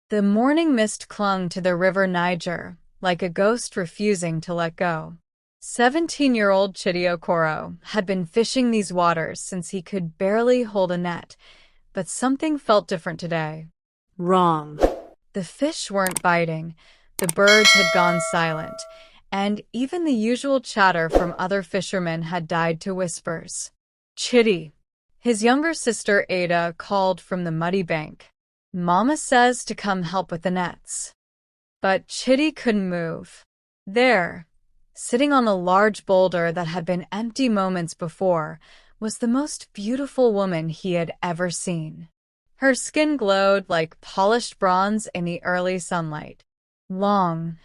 The morning mist clung to the River Niger, like a ghost refusing to let go. 17-year-old Chidi Okoro had been fishing these waters since he could barely hold a net, but something felt different today. Wrong. The fish weren't biting, the birds had gone silent, and even the usual chatter from other fishermen had died to whispers. Chidi. His younger sister Ada called from the muddy bank. Mama says to come help with the nets. But Chidi couldn't move. There, sitting on a large boulder that had been empty moments before, was the most beautiful woman he had ever seen. Her skin glowed like polished bronze in the early sunlight. Long,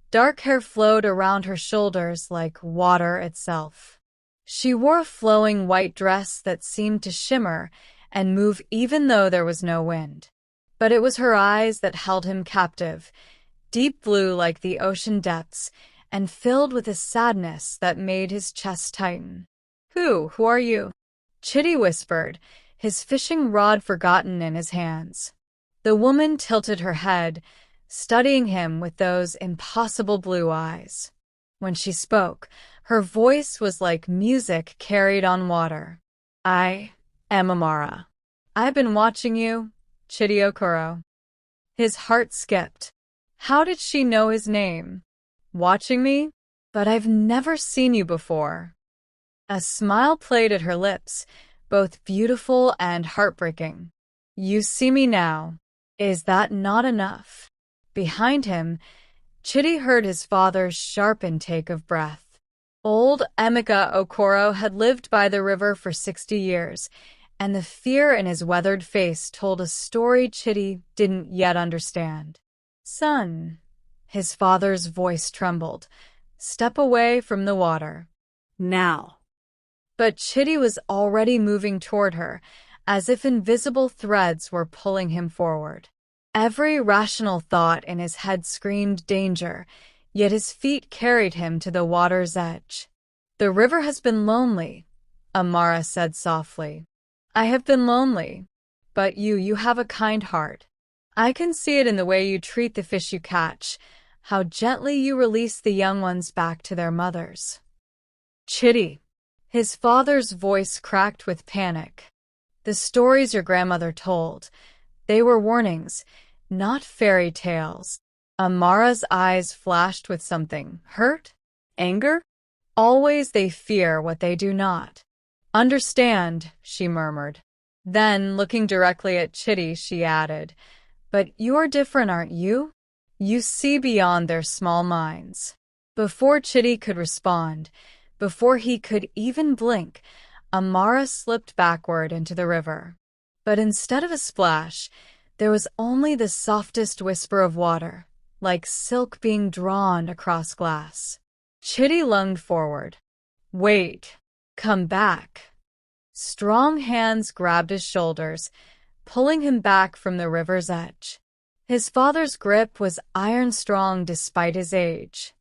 dark hair flowed around her shoulders like water itself. She wore a flowing white dress that seemed to shimmer and move even though there was no wind. But it was her eyes that held him captive, deep blue like the ocean depths, and filled with a sadness that made his chest tighten. Who are you? Chidi whispered, his fishing rod forgotten in his hands. The woman tilted her head, studying him with those impossible blue eyes. When she spoke, her voice was like music carried on water. I am Amara. I've been watching you, Chidi Okoro. His heart skipped. How did she know his name? Watching me? But I've never seen you before. A smile played at her lips, both beautiful and heartbreaking. You see me now. Is that not enough? Behind him, Chidi heard his father's sharp intake of breath. Old Emeka Okoro had lived by the river for 60 years, and the fear in his weathered face told a story Chidi didn't yet understand. Son, his father's voice trembled. Step away from the water. Now. But Chidi was already moving toward her, as if invisible threads were pulling him forward. Every rational thought in his head screamed danger, yet his feet carried him to the water's edge. The river has been lonely, Amara said softly. I have been lonely, but you have a kind heart. I can see it in the way you treat the fish you catch, how gently you release the young ones back to their mothers. Chidi. His father's voice cracked with panic. The stories your grandmother told, they were warnings, not fairy tales. Amara's eyes flashed with something. Hurt? Anger? Always they fear what they do not understand, she murmured. Then, looking directly at Chidi, she added, But you're different, aren't you? You see beyond their small minds. Before Chidi could respond, before he could even blink, Amara slipped backward into the river. But instead of a splash, there was only the softest whisper of water, like silk being drawn across glass. Chidi lunged forward. Wait. Come back. Strong hands grabbed his shoulders, pulling him back from the river's edge. His father's grip was iron-strong despite his age.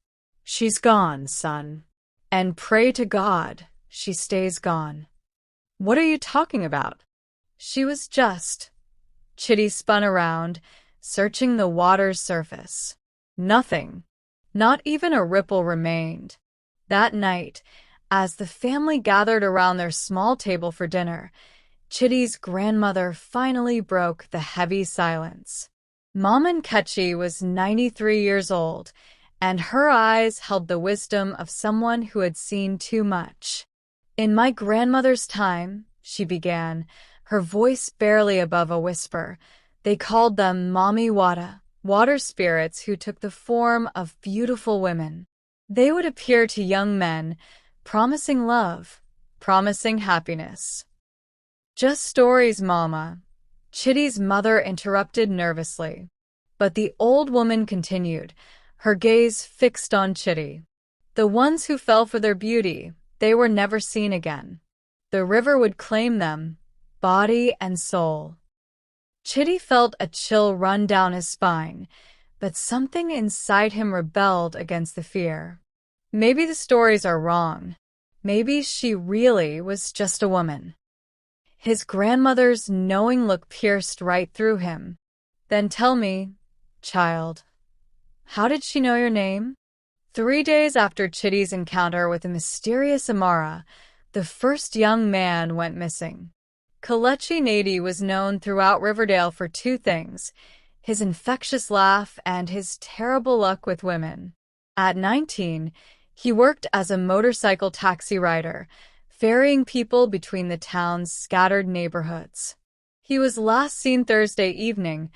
She's gone, son. And pray to God she stays gone. What are you talking about? She was just. Chidi spun around, searching the water's surface. Nothing. Not even a ripple remained. That night, as the family gathered around their small table for dinner, Chidi's grandmother finally broke the heavy silence. Mama Nkechi was 93 years old, and her eyes held the wisdom of someone who had seen too much. In my grandmother's time, she began, her voice barely above a whisper, they called them Mami Wata, water spirits who took the form of beautiful women. They would appear to young men, promising love, promising happiness. Just stories, Mama. Chidi's mother interrupted nervously. But the old woman continued, her gaze fixed on Chidi. The ones who fell for their beauty, they were never seen again. The river would claim them, body and soul. Chidi felt a chill run down his spine, but something inside him rebelled against the fear. Maybe the stories are wrong. Maybe she really was just a woman. His grandmother's knowing look pierced right through him. Then tell me, child. How did she know your name? 3 days after Chidi's encounter with the mysterious Amara, the first young man went missing. Kelechi Nady was known throughout Riverdale for two things: his infectious laugh and his terrible luck with women. At 19, he worked as a motorcycle taxi rider, ferrying people between the town's scattered neighborhoods. He was last seen Thursday evening,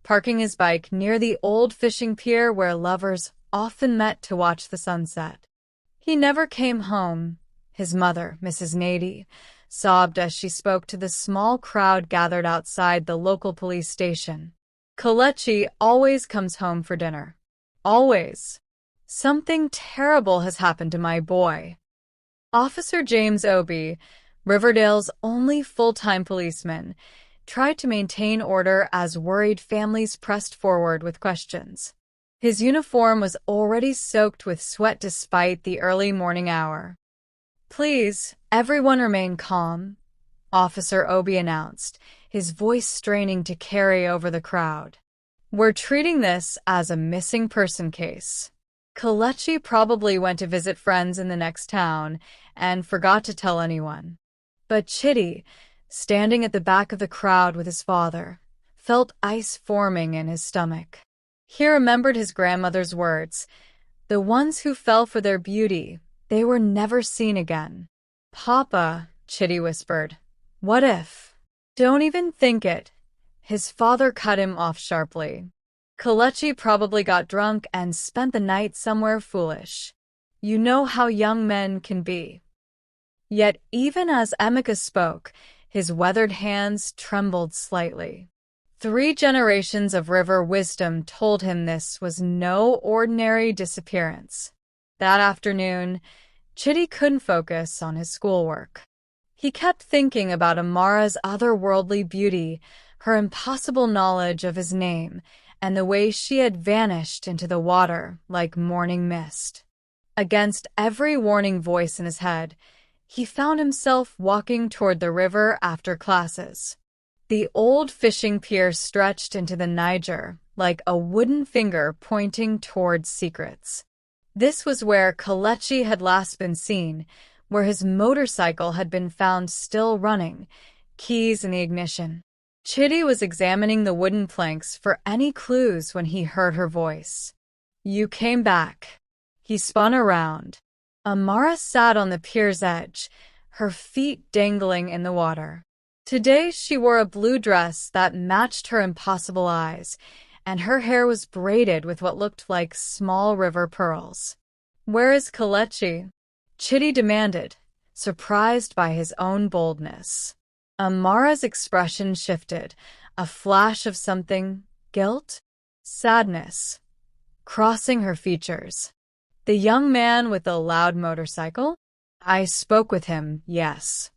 parking his bike near the old fishing pier where lovers often met to watch the sunset. He never came home. His mother, Mrs. Nady, sobbed as she spoke to the small crowd gathered outside the local police station. Kelechi always comes home for dinner. Always. Something terrible has happened to my boy. Officer James Obi, Riverdale's only full-time policeman, tried to maintain order as worried families pressed forward with questions. His uniform was already soaked with sweat despite the early morning hour. "Please, everyone remain calm," Officer Obi announced, his voice straining to carry over the crowd. "We're treating this as a missing person case. Kelechi probably went to visit friends in the next town and forgot to tell anyone." But Chidi, standing at the back of the crowd with his father, felt ice forming in his stomach. He remembered his grandmother's words: "The ones who fell for their beauty, they were never seen again." "Papa," Chidi whispered, "what if?" "Don't even think it." His father cut him off sharply. "Kelechi probably got drunk and spent the night somewhere foolish. You know how young men can be." Yet even as Emeka spoke, his weathered hands trembled slightly. 3 generations of river wisdom told him this was no ordinary disappearance. That afternoon, Chidi couldn't focus on his schoolwork. He kept thinking about Amara's otherworldly beauty, her impossible knowledge of his name, and the way she had vanished into the water like morning mist. Against every warning voice in his head, he found himself walking toward the river after classes. The old fishing pier stretched into the Niger, like a wooden finger pointing towards secrets. This was where Kelechi had last been seen, where his motorcycle had been found still running, keys in the ignition. Chidi was examining the wooden planks for any clues when he heard her voice. "You came back." He spun around. Amara sat on the pier's edge, her feet dangling in the water. Today she wore a blue dress that matched her impossible eyes, and her hair was braided with what looked like small river pearls. "Where is Kelechi?" Chidi demanded, surprised by his own boldness. Amara's expression shifted, a flash of something: guilt, sadness, crossing her features. "The young man with the loud motorcycle? I spoke with him, yes."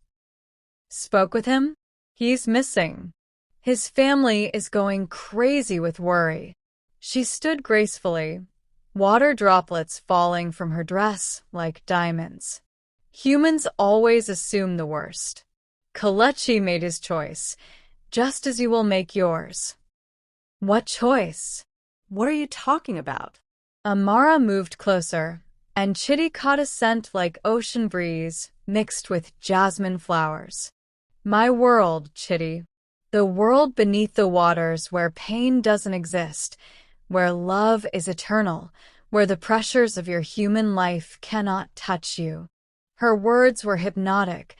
"Spoke with him? He's missing. His family is going crazy with worry." She stood gracefully, water droplets falling from her dress like diamonds. Humans always assume the worst. Kelechi made his choice, just as you will make yours. "What choice? What are you talking about?" Amara moved closer, and Chidi caught a scent like ocean breeze mixed with jasmine flowers. "My world, Chidi. The world beneath the waters where pain doesn't exist, where love is eternal, where the pressures of your human life cannot touch you." Her words were hypnotic,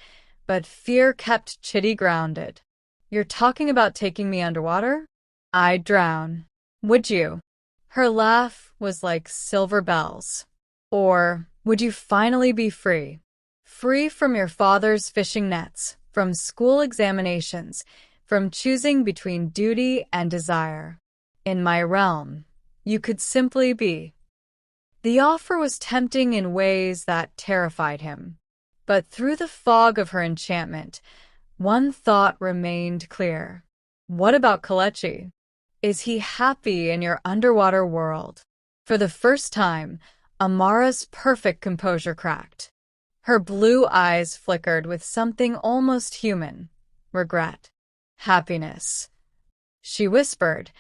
but fear kept Chidi grounded. "You're talking about taking me underwater? I'd drown. Would you?" Her laugh was like silver bells. "Or would you finally be free? Free from your father's fishing nets, from school examinations, from choosing between duty and desire. In my realm, you could simply be." The offer was tempting in ways that terrified him. But through the fog of her enchantment, one thought remained clear. What about Kelechi? Is he happy in your underwater world? For the first time, Amara's perfect composure cracked. Her blue eyes flickered with something almost human: regret. "Happiness," she whispered,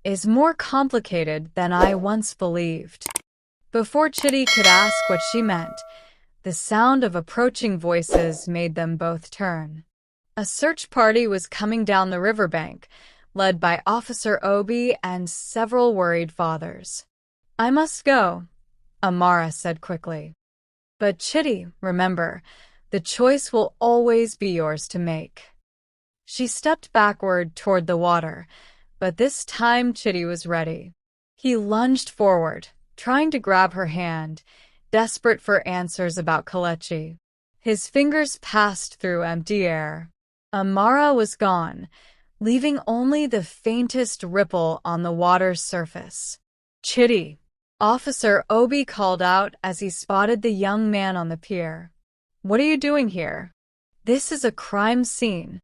is more complicated than I once believed." Before Chidi could ask what she meant, the sound of approaching voices made them both turn. A search party was coming down the riverbank, led by Officer Obi and several worried fathers. "I must go," Amara said quickly. "But Chidi, remember, the choice will always be yours to make." She stepped backward toward the water, but this time Chidi was ready. He lunged forward, trying to grab her hand, desperate for answers about Kelechi. His fingers passed through empty air. Amara was gone, leaving only the faintest ripple on the water's surface. "Chidi!" Officer Obi called out as he spotted the young man on the pier. "What are you doing here?" "This is a crime scene."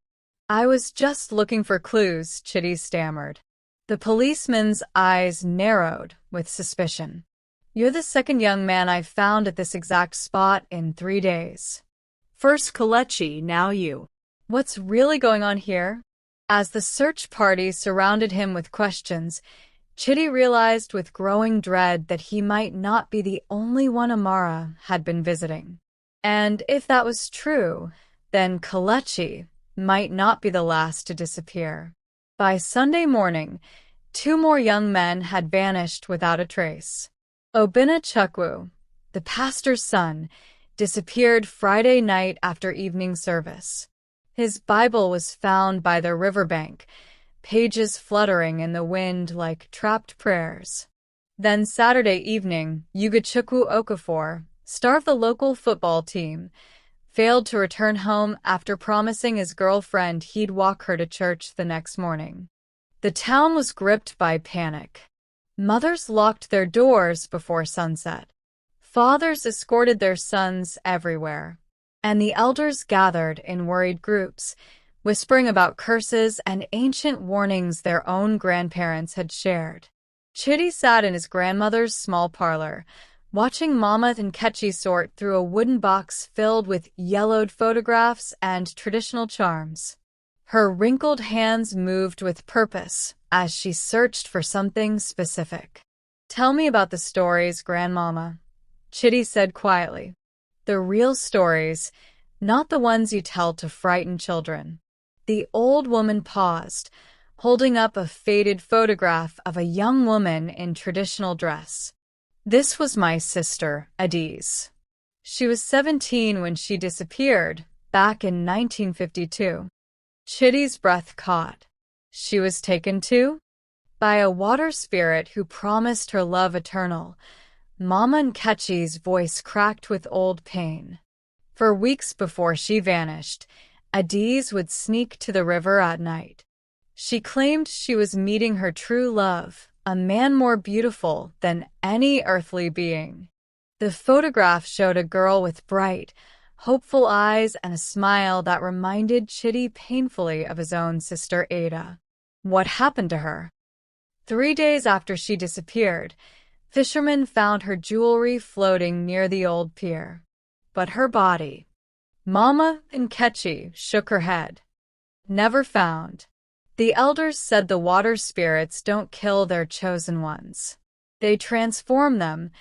"I was just looking for clues," Chidi stammered. The policeman's eyes narrowed with suspicion. "You're the second young man I've found at this exact spot in 3 days. First Kelechi, now you." What's really going on here?" As the search party surrounded him with questions, Chidi realized with growing dread that he might not be the only one Amara had been visiting. And if that was true, then Kelechi might not be the last to disappear. By Sunday morning, 2 more young men had vanished without a trace. Obinna Chukwu, the pastor's son, disappeared Friday night after evening service. His Bible was found by the riverbank, pages fluttering in the wind like trapped prayers. Then Saturday evening, Chukwu Okafor, star of the local football team, failed to return home after promising his girlfriend he'd walk her to church the next morning. The town was gripped by panic. Mothers locked their doors before sunset. Fathers escorted their sons everywhere, and the elders gathered in worried groups, whispering about curses and ancient warnings their own grandparents had shared. Chidi sat in his grandmother's small parlor, watching Mama and Kechi sort through a wooden box filled with yellowed photographs and traditional charms. Her wrinkled hands moved with purpose as she searched for something specific. "Tell me about the stories, Grandmama," Chidi said quietly. "The real stories, not the ones you tell to frighten children." The old woman paused, holding up a faded photograph of a young woman in traditional dress. "This was my sister, Adiz. She was 17 when she disappeared, back in 1952. Chidi's breath caught. She was taken too? By a water spirit who promised her love eternal. Mama Nkechi's voice cracked with old pain. For weeks before she vanished, Adiz would sneak to the river at night. She claimed she was meeting her true love, a man more beautiful than any earthly being. The photograph showed a girl with bright, hopeful eyes and a smile that reminded Chidi painfully of his own sister Ada. What happened to her? 3 days after she disappeared, fishermen found her jewelry floating near the old pier. But her body... Mama Nkechi shook her head. Never found. The elders said the water spirits don't kill their chosen ones. They transform them,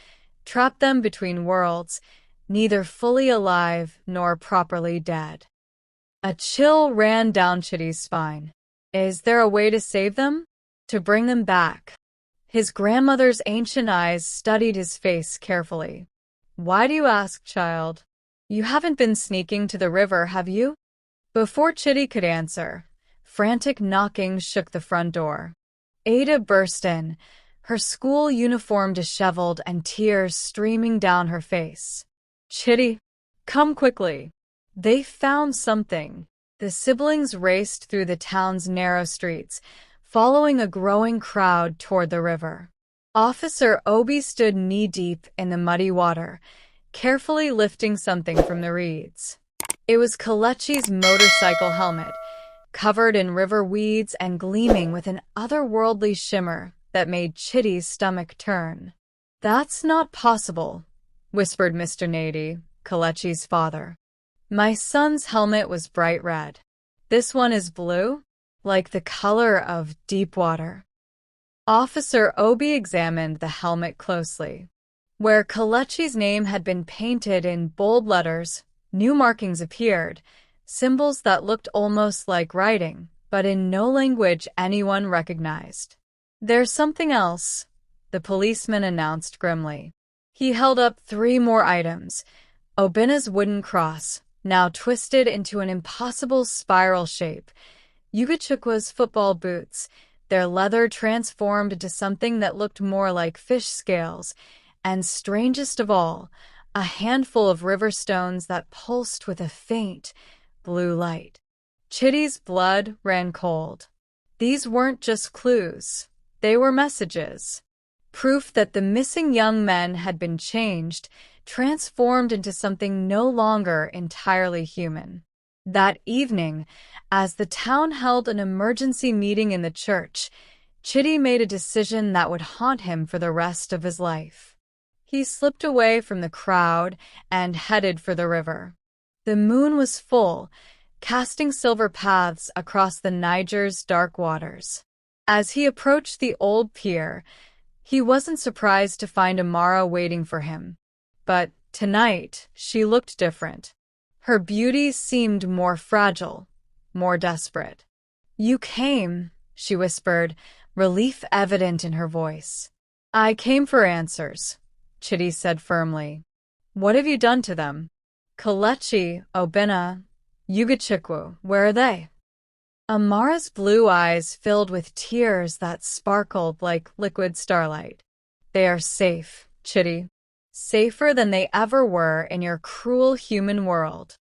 trap them between worlds, neither fully alive nor properly dead. A chill ran down Chidi's spine. Is there a way to save them? To bring them back? His grandmother's ancient eyes studied his face carefully. Why do you ask, child? You haven't been sneaking to the river, have you? Before Chidi could answer, frantic knocking shook the front door. Ada burst in, her school uniform disheveled and tears streaming down her face. Chidi, come quickly. They found something. The siblings raced through the town's narrow streets, following a growing crowd toward the river. Officer Obi stood knee-deep in the muddy water, carefully lifting something from the reeds. It was Kelechi's motorcycle helmet, covered in river weeds and gleaming with an otherworldly shimmer that made Chidi's stomach turn. That's not possible, whispered Mr. Nady, Kelechi's father. My son's helmet was bright red. This one is blue, like the color of deep water. Officer Obi examined the helmet closely. Where Kelechi's name had been painted in bold letters, new markings appeared, symbols that looked almost like writing, but in no language anyone recognized. "There's something else," the policeman announced grimly. He held up 3 more items. Obina's wooden cross, now twisted into an impossible spiral shape. Yugachukwa's football boots, their leather transformed into something that looked more like fish scales, and strangest of all, a handful of river stones that pulsed with a faint blue light. Chidi's blood ran cold. These weren't just clues, they were messages. Proof that the missing young men had been changed, transformed into something no longer entirely human. That evening, as the town held an emergency meeting in the church, Chidi made a decision that would haunt him for the rest of his life. He slipped away from the crowd and headed for the river. The moon was full, casting silver paths across the Niger's dark waters. As he approached the old pier, he wasn't surprised to find Amara waiting for him. But tonight, she looked different. Her beauty seemed more fragile, more desperate. "You came," she whispered, relief evident in her voice. "I came for answers," Chidi said firmly. "What have you done to them? Kelechi, Obina, Yugachukwu, where are they?" Amara's blue eyes filled with tears that sparkled like liquid starlight. "They are safe, Chidi. Safer than they ever were in your cruel human world."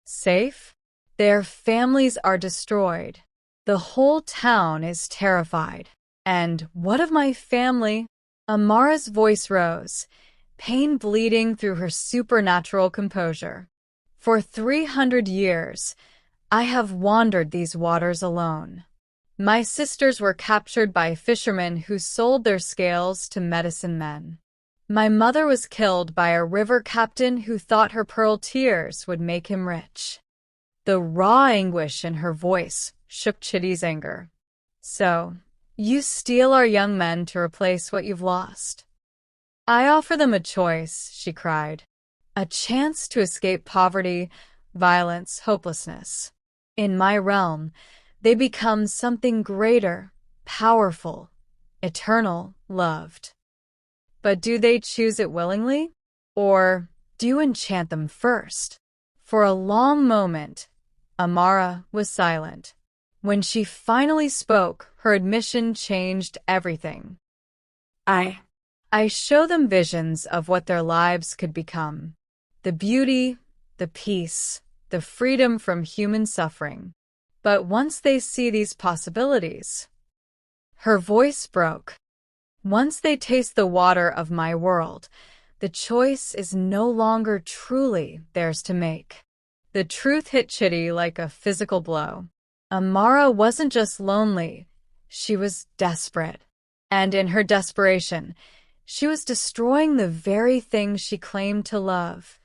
"Safe? Their families are destroyed. The whole town is terrified. And what of my family?" Amara's voice rose, pain bleeding through her supernatural composure. "For 300 years, I have wandered these waters alone. My sisters were captured by fishermen who sold their scales to medicine men. My mother was killed by a river captain who thought her pearl tears would make him rich." The raw anguish in her voice shook Chidi's anger. "So, you steal our young men to replace what you've lost?" "I offer them a choice," she cried. "A chance to escape poverty, violence, hopelessness. In my realm, they become something greater, powerful, eternal, loved. But do they choose it willingly? Or do you enchant them first?" For a long moment, Amara was silent. When she finally spoke, her admission changed everything. I show them visions of what their lives could become. The beauty, the peace, the freedom from human suffering. But once they see these possibilities..." Her voice broke. "Once they taste the water of my world, the choice is no longer truly theirs to make." The truth hit Chidi like a physical blow. Amara wasn't just lonely, she was desperate. And in her desperation, she was destroying the very thing she claimed to love,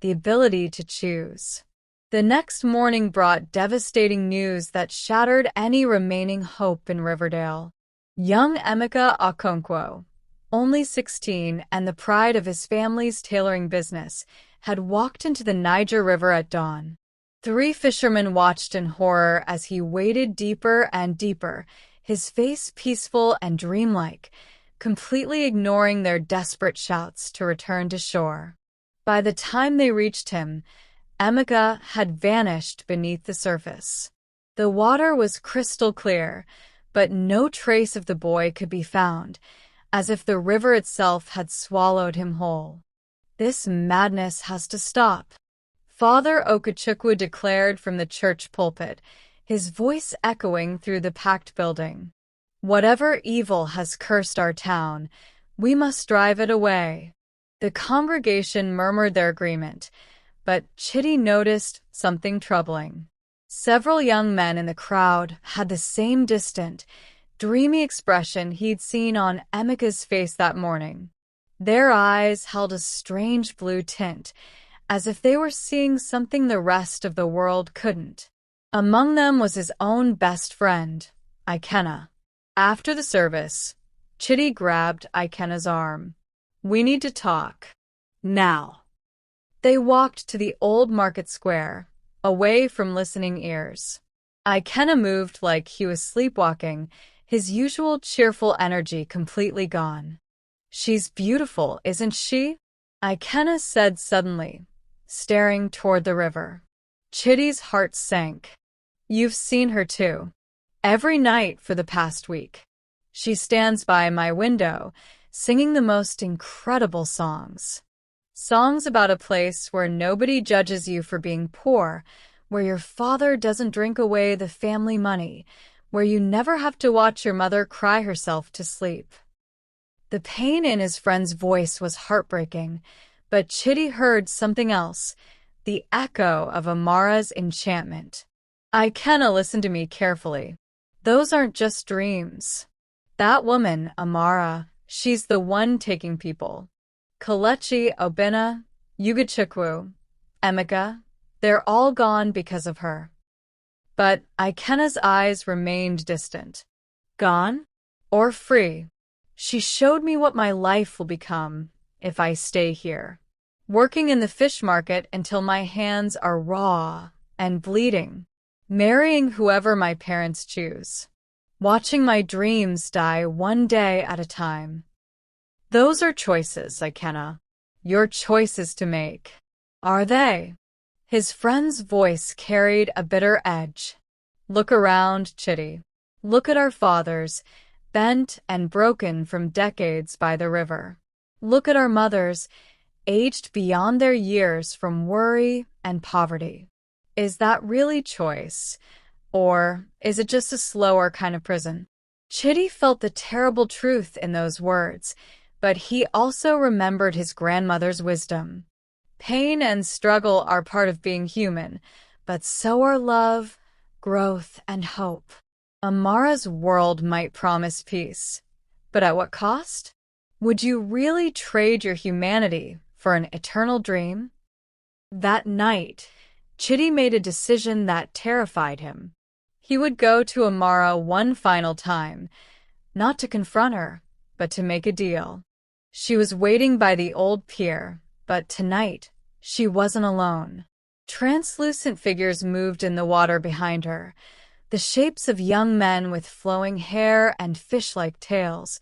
the ability to choose. The next morning brought devastating news that shattered any remaining hope in Riverdale. Young Emeka Okonkwo, only 16 and the pride of his family's tailoring business, had walked into the Niger River at dawn. 3 fishermen watched in horror as he waded deeper and deeper, his face peaceful and dreamlike, completely ignoring their desperate shouts to return to shore. By the time they reached him, Emeka had vanished beneath the surface. The water was crystal clear, but no trace of the boy could be found, as if the river itself had swallowed him whole. "This madness has to stop," Father Okachukwu declared from the church pulpit, his voice echoing through the packed building. "Whatever evil has cursed our town, we must drive it away." The congregation murmured their agreement, but Chidi noticed something troubling. Several young men in the crowd had the same distant, dreamy expression he'd seen on Emeka's face that morning. Their eyes held a strange blue tint, as if they were seeing something the rest of the world couldn't. Among them was his own best friend, Ikenna. After the service, Chidi grabbed Ikena's arm. We need to talk. Now. They walked to the old market square, away from listening ears. Ikena moved like he was sleepwalking, his usual cheerful energy completely gone. She's beautiful, isn't she? Ikena said suddenly, staring toward the river. Chidi's heart sank. You've seen her too. Every night for the past week. She stands by my window, singing the most incredible songs. Songs about a place where nobody judges you for being poor, where your father doesn't drink away the family money, where you never have to watch your mother cry herself to sleep. The pain in his friend's voice was heartbreaking, but Chidi heard something else, the echo of Amara's enchantment. Ikena listened to me carefully. Those aren't just dreams. That woman, Amara, she's the one taking people. Kelechi, Obina, Yugachukwu, Emeka, they're all gone because of her. But Ikena's eyes remained distant. Gone? Or free? She showed me what my life will become if I stay here. Working in the fish market until my hands are raw and bleeding. Marrying whoever my parents choose. Watching my dreams die one day at a time. Those are choices, Ikena. Your choices to make. Are they? His friend's voice carried a bitter edge. Look around, Chidi. Look at our fathers, bent and broken from decades by the river. Look at our mothers, aged beyond their years from worry and poverty. Is that really choice? Or is it just a slower kind of prison? Chidi felt the terrible truth in those words, but he also remembered his grandmother's wisdom. Pain and struggle are part of being human, but so are love, growth, and hope. Amara's world might promise peace, but at what cost? Would you really trade your humanity for an eternal dream? That night, Chidi made a decision that terrified him. He would go to Amara one final time, not to confront her, but to make a deal. She was waiting by the old pier, but tonight, she wasn't alone. Translucent figures moved in the water behind her, the shapes of young men with flowing hair and fish-like tails,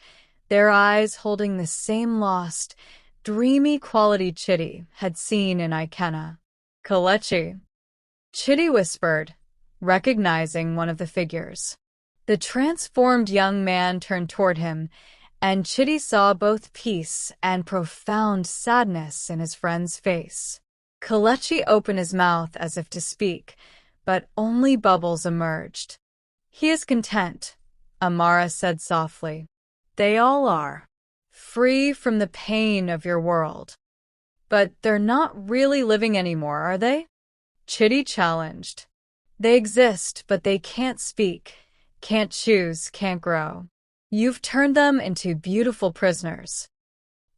their eyes holding the same lost, dreamy quality Chidi had seen in Ikena. Kelechi. Chidi whispered, recognizing one of the figures. The transformed young man turned toward him, and Chidi saw both peace and profound sadness in his friend's face. Kelechi opened his mouth as if to speak, but only bubbles emerged. He is content, Amara said softly. They all are. Free from the pain of your world. But they're not really living anymore, are they? Chidi challenged. They exist, but they can't speak, can't choose, can't grow. You've turned them into beautiful prisoners.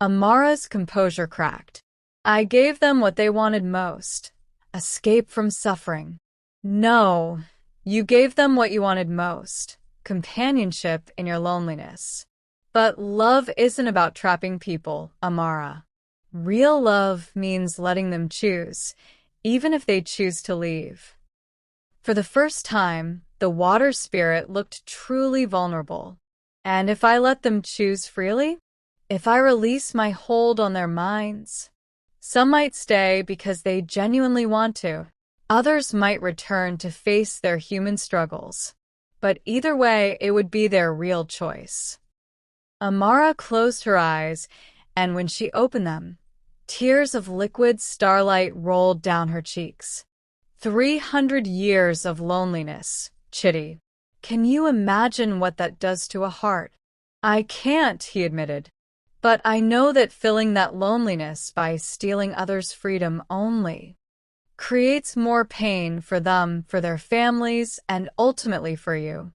Amara's composure cracked. I gave them what they wanted most, escape from suffering. No, you gave them what you wanted most, companionship in your loneliness. But love isn't about trapping people, Amara. Real love means letting them choose, even if they choose to leave. For the first time, the water spirit looked truly vulnerable. And if I let them choose freely? If I release my hold on their minds? Some might stay because they genuinely want to. Others might return to face their human struggles. But either way, it would be their real choice. Amara closed her eyes, and when she opened them, tears of liquid starlight rolled down her cheeks. 300 years of loneliness, Chidi. Can you imagine what that does to a heart? I can't, he admitted. But I know that filling that loneliness by stealing others' freedom only creates more pain for them, for their families, and ultimately for you.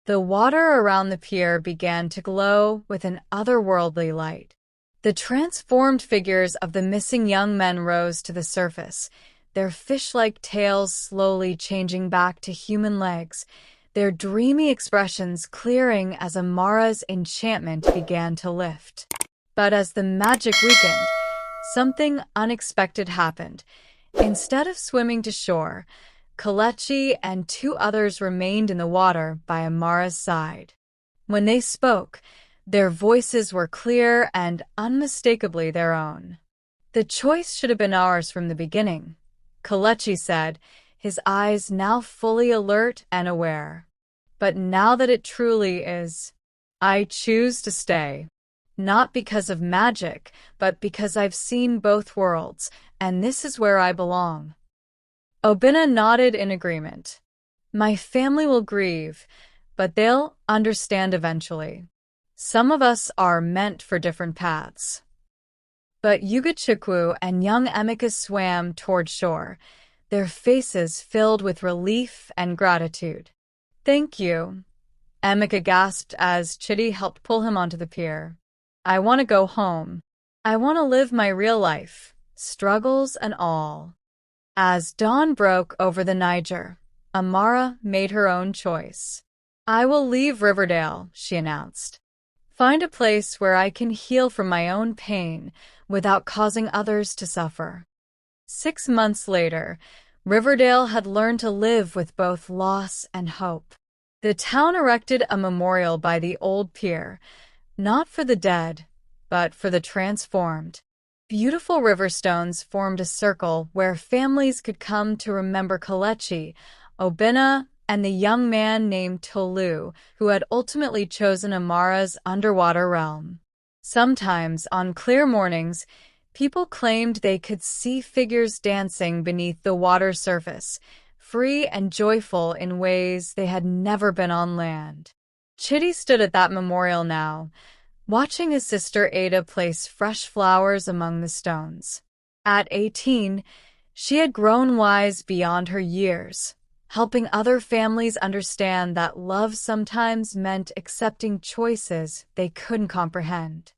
The water around the pier began to glow with an otherworldly light. The transformed figures of the missing young men rose to the surface, their fish-like tails slowly changing back to human legs, their dreamy expressions clearing as Amara's enchantment began to lift. But as the magic weakened, something unexpected happened. Instead of swimming to shore, Kelechi and two others remained in the water by Amara's side. When they spoke, their voices were clear and unmistakably their own. "The choice should have been ours from the beginning," Kelechi said, his eyes now fully alert and aware. "But now that it truly is, I choose to stay. Not because of magic, but because I've seen both worlds, and this is where I belong." Obinna nodded in agreement. "My family will grieve, but they'll understand eventually. Some of us are meant for different paths." But Ugachukwu and young Emeka swam toward shore, their faces filled with relief and gratitude. "Thank you," Emeka gasped as Chidi helped pull him onto the pier. "I want to go home. I want to live my real life, struggles and all." As dawn broke over the Niger, Amara made her own choice. "I will leave Riverdale," she announced. "Find a place where I can heal from my own pain without causing others to suffer." 6 months later, Riverdale had learned to live with both loss and hope. The town erected a memorial by the old pier, not for the dead, but for the transformed. Beautiful riverstones formed a circle where families could come to remember Kelechi, Obinna, and the young man named Tolu, who had ultimately chosen Amara's underwater realm. Sometimes, on clear mornings, people claimed they could see figures dancing beneath the water's surface, free and joyful in ways they had never been on land. Chidi stood at that memorial now, watching his sister Ada place fresh flowers among the stones. At 18, she had grown wise beyond her years, helping other families understand that love sometimes meant accepting choices they couldn't comprehend.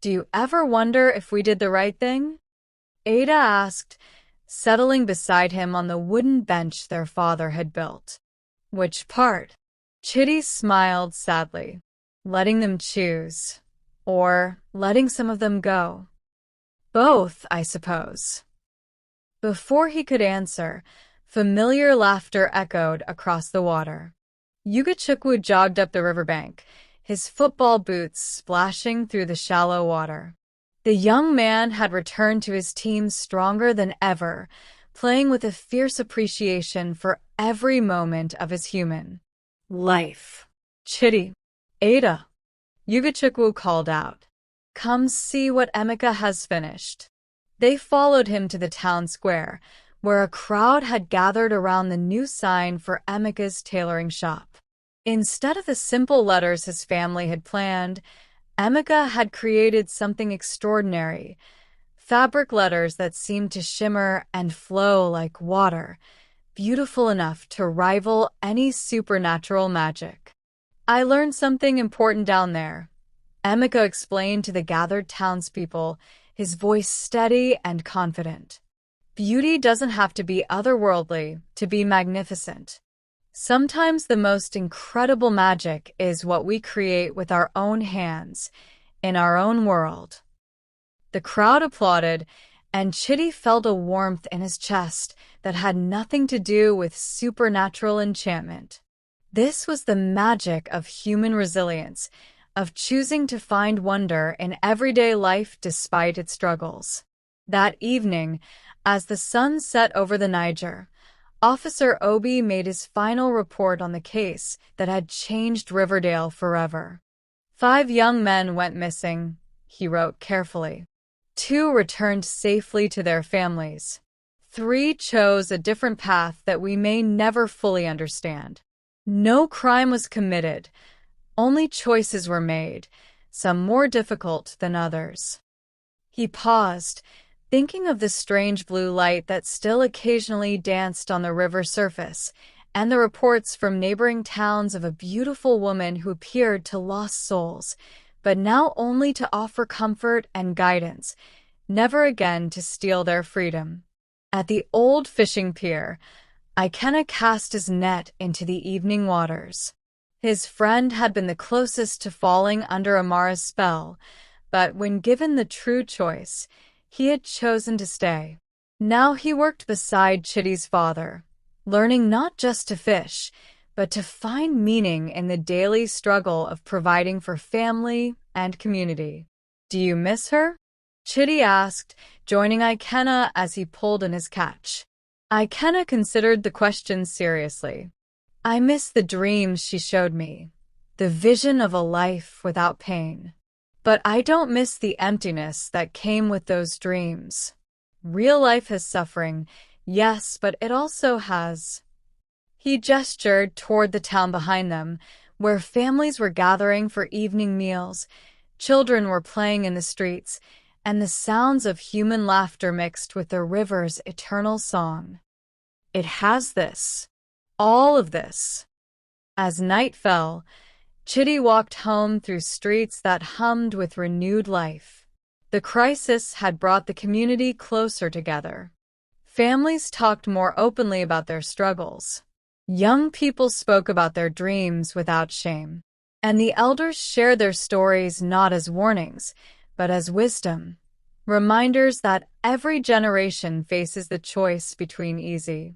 "Do you ever wonder if we did the right thing?" Ada asked, settling beside him on the wooden bench their father had built. "Which part?" Chidi smiled sadly. "Letting them choose. Or letting some of them go." "Both, I suppose." Before he could answer, familiar laughter echoed across the water. Ugachukwu jogged up the riverbank, his football boots splashing through the shallow water. The young man had returned to his team stronger than ever, playing with a fierce appreciation for every moment of his human life. "Chidi, Ada," Ugachukwu called out. "Come see what Emeka has finished." They followed him to the town square, where a crowd had gathered around the new sign for Emeka's tailoring shop. Instead of the simple letters his family had planned, Emeka had created something extraordinary, fabric letters that seemed to shimmer and flow like water, beautiful enough to rival any supernatural magic. "I learned something important down there," Emeka explained to the gathered townspeople, his voice steady and confident. "Beauty doesn't have to be otherworldly to be magnificent. Sometimes the most incredible magic is what we create with our own hands, in our own world." The crowd applauded, and Chidi felt a warmth in his chest that had nothing to do with supernatural enchantment. This was the magic of human resilience, of choosing to find wonder in everyday life despite its struggles. That evening, as the sun set over the Niger, Officer Obi made his final report on the case that had changed Riverdale forever. 5 young men went missing, he wrote carefully. 2 returned safely to their families. 3 chose a different path that we may never fully understand. No crime was committed, only choices were made, some more difficult than others. He paused, thinking of the strange blue light that still occasionally danced on the river surface, and the reports from neighboring towns of a beautiful woman who appeared to lost souls, but now only to offer comfort and guidance, never again to steal their freedom. At the old fishing pier, Ikena cast his net into the evening waters. His friend had been the closest to falling under Amara's spell, but when given the true choice, he had chosen to stay. Now he worked beside Chidi's father, learning not just to fish, but to find meaning in the daily struggle of providing for family and community. "Do you miss her?" Chidi asked, joining Ikena as he pulled in his catch. Ikena considered the question seriously. "I miss the dreams she showed me, the vision of a life without pain. But I don't miss the emptiness that came with those dreams. Real life has suffering, yes, but it also has." He gestured toward the town behind them, where families were gathering for evening meals, children were playing in the streets, and the sounds of human laughter mixed with the river's eternal song. "It has this. All of this." As night fell, Chidi walked home through streets that hummed with renewed life. The crisis had brought the community closer together. Families talked more openly about their struggles. Young people spoke about their dreams without shame. And the elders shared their stories not as warnings, but as wisdom, reminders that every generation faces the choice between easy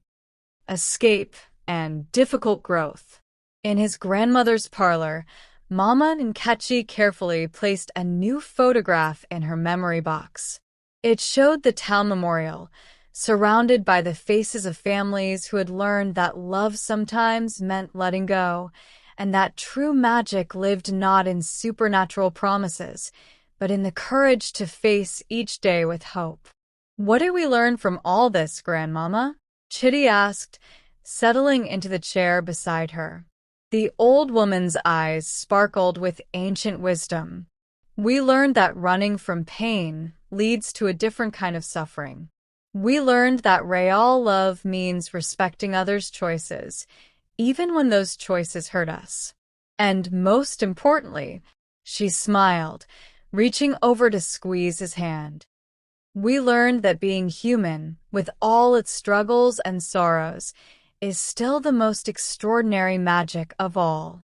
escape and difficult growth. In his grandmother's parlor, Mama Nkechi carefully placed a new photograph in her memory box. It showed the town memorial, surrounded by the faces of families who had learned that love sometimes meant letting go, and that true magic lived not in supernatural promises, but in the courage to face each day with hope. "What did we learn from all this, Grandmama?" Chidi asked, settling into the chair beside her. The old woman's eyes sparkled with ancient wisdom. "We learned that running from pain leads to a different kind of suffering. We learned that real love means respecting others' choices, even when those choices hurt us. And most importantly," she smiled, reaching over to squeeze his hand, "we learned that being human, with all its struggles and sorrows, is still the most extraordinary magic of all."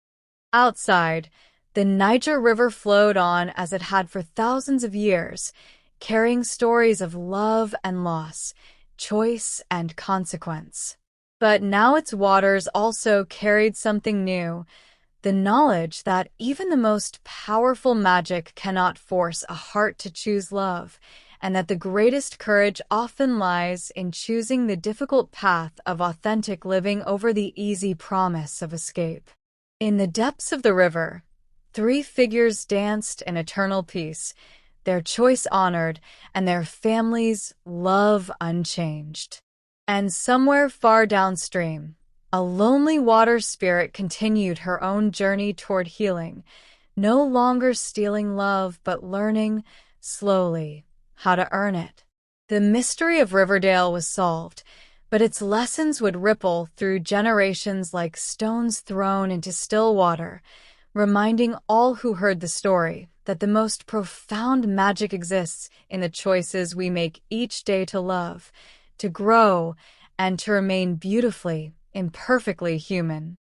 Outside, the Niger River flowed on as it had for thousands of years, carrying stories of love and loss, choice and consequence. But now its waters also carried something new, the knowledge that even the most powerful magic cannot force a heart to choose love, and that the greatest courage often lies in choosing the difficult path of authentic living over the easy promise of escape. In the depths of the river, 3 figures danced in eternal peace, their choice honored, and their families' love unchanged. And somewhere far downstream, a lonely water spirit continued her own journey toward healing, no longer stealing love but learning, slowly, how to earn it. The mystery of Riverdale was solved, but its lessons would ripple through generations like stones thrown into still water, reminding all who heard the story that the most profound magic exists in the choices we make each day to love, to grow, and to remain beautifully, imperfectly human.